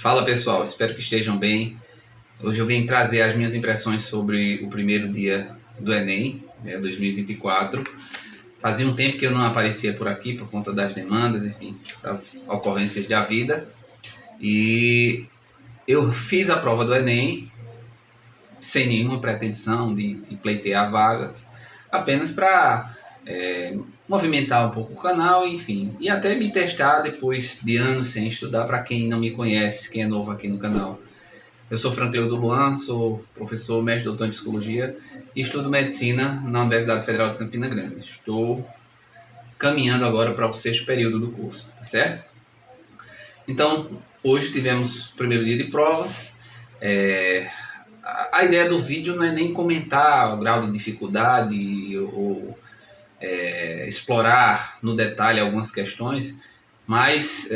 Fala pessoal, espero que estejam bem. Hoje eu vim trazer as minhas impressões sobre o primeiro dia do Enem, 2024. Fazia um tempo que eu não aparecia por aqui por conta das demandas, enfim, das ocorrências da vida. E eu fiz a prova do Enem sem nenhuma pretensão de pleitear vagas, apenas para movimentar um pouco o canal, enfim, e até me testar depois de anos sem estudar. Para quem não me conhece, quem é novo aqui no canal, eu sou Frankleudo Luan, sou professor, mestre, doutor em psicologia e estudo medicina na Universidade Federal de Campina Grande. Estou caminhando agora para o 6º período do curso, tá certo? Então, hoje tivemos o primeiro dia de provas. A ideia do vídeo não é nem comentar o grau de dificuldade ou explorar no detalhe algumas questões, mas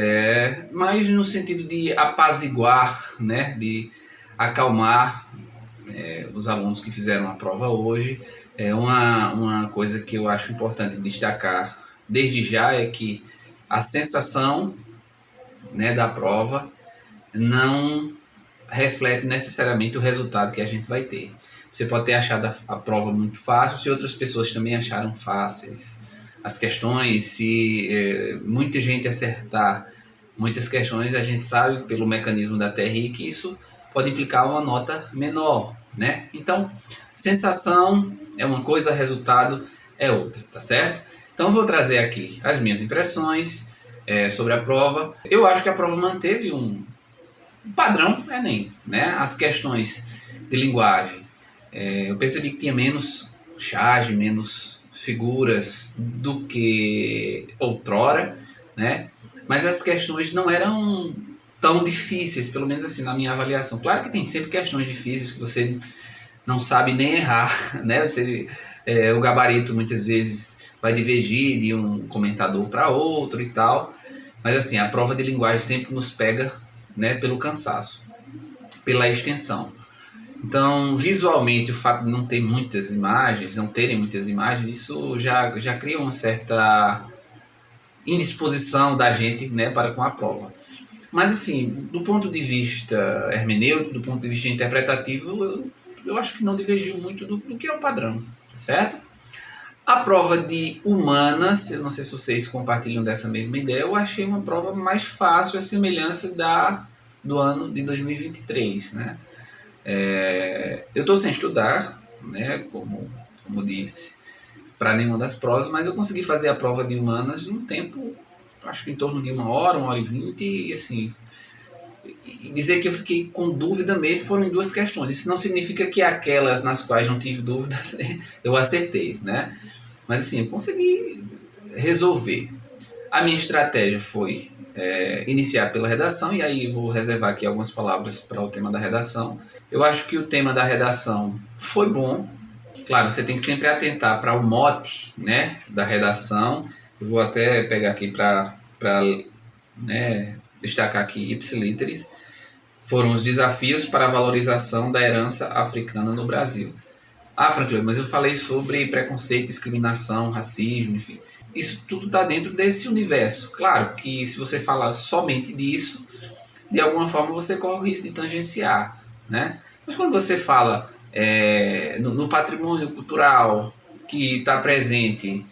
no sentido de apaziguar, né, de acalmar os alunos que fizeram a prova hoje. Uma coisa que eu acho importante destacar desde já é que a sensação, né, da prova não reflete necessariamente o resultado que a gente vai ter. Você pode ter achado a prova muito fácil, se outras pessoas também acharam fáceis as questões. Se muita gente acertar muitas questões, a gente sabe pelo mecanismo da TRI que isso pode implicar uma nota menor, né? Então, sensação é uma coisa, resultado é outra, tá certo? Então, vou trazer aqui as minhas impressões sobre a prova. Eu acho que a prova manteve um padrão Enem, né? As questões de linguagem, eu percebi que tinha menos charge, menos figuras do que outrora, né? Mas as questões não eram tão difíceis, pelo menos assim na minha avaliação. Claro que tem sempre questões difíceis que você não sabe nem errar, né? O gabarito muitas vezes vai divergir de um comentador para outro e tal, mas assim, a prova de linguagem sempre nos pega, né, pelo cansaço, pela extensão. Então, visualmente, o fato de não ter muitas imagens, não terem muitas imagens, isso já cria uma certa indisposição da gente, né, para com a prova. Mas, assim, do ponto de vista hermenêutico, do ponto de vista interpretativo, eu acho que não divergiu muito do que é o padrão, certo? A prova de humanas, eu não sei se vocês compartilham dessa mesma ideia, eu achei uma prova mais fácil, a semelhança do ano de 2023, né? Eu estou sem estudar, né, como disse, para nenhuma das provas, mas eu consegui fazer a prova de humanas num tempo, acho que em torno de 1 hora e 20, e assim, e dizer que eu fiquei com dúvida mesmo foram em 2 questões. Isso não significa que aquelas nas quais não tive dúvidas eu acertei, né? Mas assim, eu consegui resolver. A minha estratégia foi iniciar pela redação, e aí vou reservar aqui algumas palavras para o tema da redação. Eu acho que o tema da redação foi bom. Claro, você tem que sempre atentar para o mote, né, da redação. Eu vou até pegar aqui para destacar aqui ipsiliteris. Foram os desafios para a valorização da herança africana no Brasil. Ah, Franklin, mas eu falei sobre preconceito, discriminação, racismo, enfim. Isso tudo está dentro desse universo. Claro que se você falar somente disso, de alguma forma você corre o risco de tangenciar, né? Mas quando você fala no patrimônio cultural que está presente,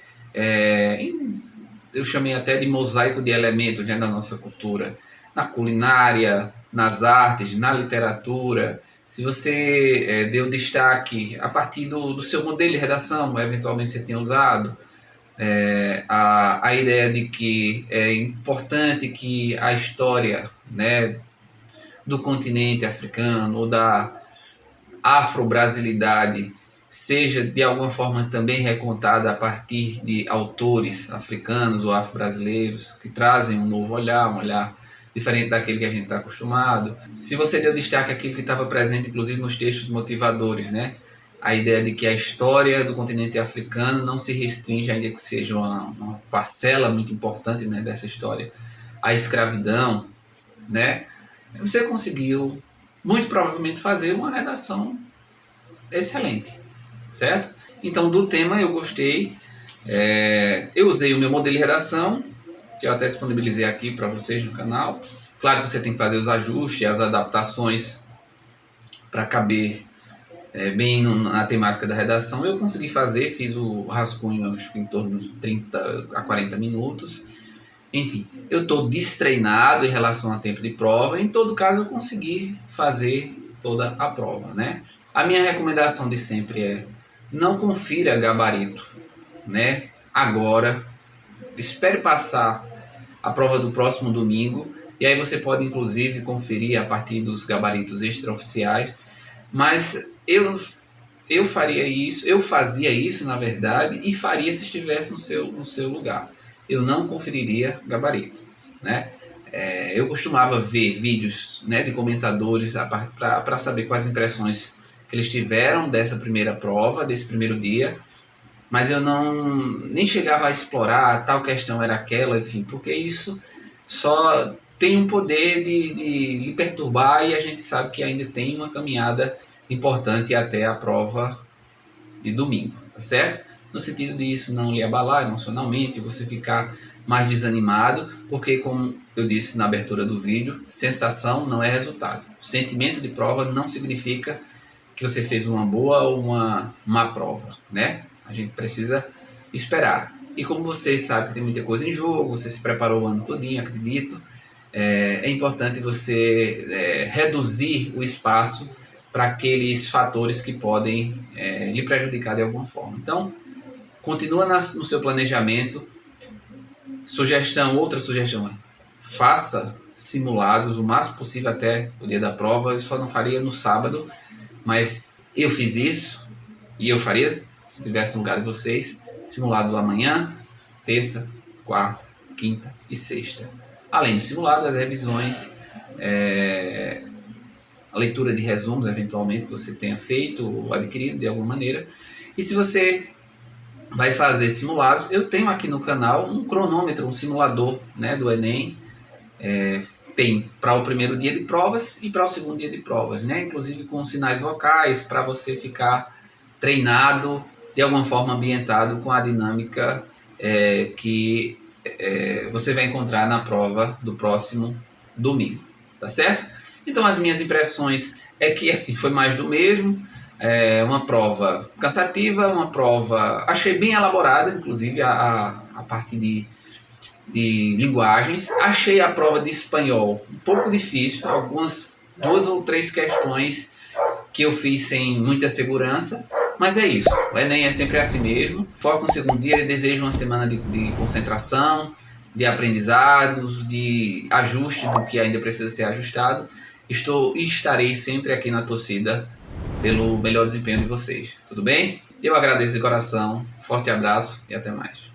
eu chamei até de mosaico de elementos dentro da nossa cultura, na culinária, nas artes, na literatura. Se você deu destaque a partir do seu modelo de redação, eventualmente você tenha usado, a ideia de que é importante que a história, né, do continente africano ou da afro-brasilidade seja de alguma forma também recontada a partir de autores africanos ou afro-brasileiros que trazem um novo olhar, um olhar diferente daquele que a gente está acostumado. Se você deu destaque àquilo que estava presente, inclusive nos textos motivadores, né? A ideia de que a história do continente africano não se restringe, ainda que seja uma parcela muito importante, né, dessa história, à escravidão, né? Você conseguiu, muito provavelmente, fazer uma redação excelente, certo? Então, do tema eu gostei. Eu usei o meu modelo de redação, que eu até disponibilizei aqui para vocês no canal. Claro que você tem que fazer os ajustes, as adaptações para caber bem na temática da redação. Eu consegui fazer, fiz o rascunho acho que em torno de 30 a 40 minutos. Enfim, eu estou destreinado em relação a tempo de prova. Em todo caso, eu consegui fazer toda a prova, né? A minha recomendação de sempre é: não confira gabarito, né? Agora, espere passar a prova do próximo domingo, e aí você pode inclusive conferir a partir dos gabaritos extraoficiais. Mas eu faria isso, eu fazia isso na verdade, e faria se estivesse no seu lugar. Eu não conferiria gabarito, né? Eu costumava ver vídeos, né, de comentadores para saber quais impressões que eles tiveram dessa primeira prova, desse primeiro dia, mas eu nem chegava a explorar tal questão era aquela, enfim, porque isso só tem um poder de lhe perturbar, e a gente sabe que ainda tem uma caminhada importante até a prova de domingo, tá certo? No sentido de isso não lhe abalar emocionalmente, você ficar mais desanimado, porque como eu disse na abertura do vídeo, sensação não é resultado. O sentimento de prova não significa que você fez uma boa ou uma má prova, né? A gente precisa esperar. E como vocês sabem que tem muita coisa em jogo, você se preparou o ano todinho, acredito, é importante você reduzir o espaço para aqueles fatores que podem lhe prejudicar de alguma forma. Então, continua no seu planejamento. Outra sugestão é: faça simulados o máximo possível até o dia da prova. Eu só não faria no sábado, mas eu fiz isso e eu faria, se tivesse no lugar de vocês, simulado amanhã, terça, quarta, quinta e sexta. Além do simulado, as revisões, a leitura de resumos, eventualmente, que você tenha feito ou adquirido de alguma maneira. E se você vai fazer simulados, eu tenho aqui no canal um cronômetro, um simulador, né, do Enem. Tem para o primeiro dia de provas e para o segundo dia de provas, né? Inclusive com sinais vocais, para você ficar treinado, de alguma forma ambientado com a dinâmica que você vai encontrar na prova do próximo domingo, tá certo? Então as minhas impressões é que assim, foi mais do mesmo, uma prova cansativa, uma prova achei bem elaborada, inclusive a parte de linguagens. Achei a prova de espanhol um pouco difícil, algumas 2 ou 3 questões que eu fiz sem muita segurança, mas é isso, o Enem é sempre assim mesmo. Foco no segundo dia, ele deseja uma semana de concentração, de aprendizados, de ajuste do que ainda precisa ser ajustado. Estou e estarei sempre aqui na torcida pelo melhor desempenho de vocês, tudo bem? Eu agradeço de coração, forte abraço e até mais.